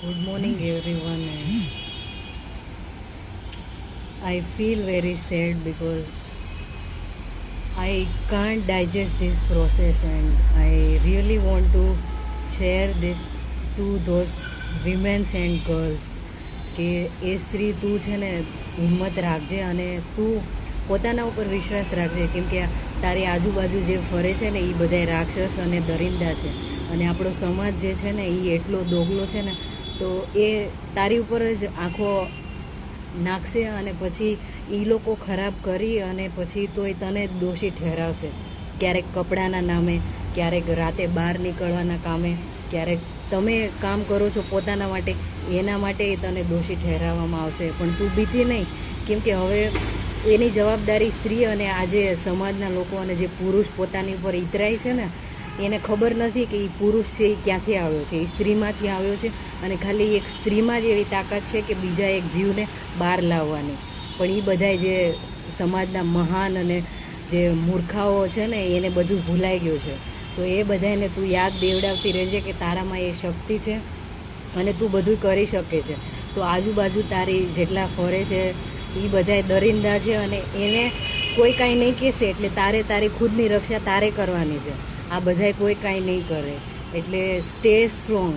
Good morning, everyone. And I feel very sad because I can't digest this process, and I really want to share this to those women and girls કે એ સ્ત્રી તું છે ને હિંમત રાખજે અને તું પોતાના ઉપર વિશ્વાસ રાખજે, કેમ કે તારી આજુબાજુ જે ફરે છે ને એ બધા રાક્ષસ અને દરિંદા છે, અને આપણો સમાજ જે છે ને એ એટલો દોગલો છે ને, તો એ તારી ઉપર જ આંખો નાખશે અને પછી એ લોકો ખરાબ કરી અને પછી તોય તને દોષી ઠેરાવશે. ક્યારેક કપડાના નામે, ક્યારેક રાતે બહાર નીકળવાના કામે, ક્યારેક તમે કામ કરો છો પોતાના માટે એના માટે તને દોષી ઠેરાવવામાં આવશે. પણ તું બીતી નહીં, કેમ કે હવે એની જવાબદારી સ્ત્રી અને આજે સમાજના લોકો અને જે પુરુષ પોતાની ઉપર ઇતરાય છે ને એને ખબર નથી કે એ પુરુષ છે એ ક્યાંથી આવ્યો છે, એ સ્ત્રીમાંથી આવ્યો છે, અને ખાલી એક સ્ત્રીમાં જ એવી તાકાત છે કે બીજા એક જીવને બહાર લાવવાની. પણ એ બધા જે સમાજના મહાન અને જે મૂર્ખાઓ છે ને એને બધું ભૂલાઈ ગયું છે. તો એ બધાને તું યાદ દેવડાવતી રહેજે કે તારામાં એ શક્તિ છે અને તું બધું કરી શકે છે. તો આજુબાજુ તારી જેટલા ફરે છે એ બધાય દરિંદા છે અને એને કોઈ કાંઈ નહીં કહેશે એટલે તારે તારી ખુદની રક્ષા તારે કરવાની છે. આ બધાય કોઈ કાંઈ નહીં કરે. એટલે સ્ટે સ્ટ્રોંગ.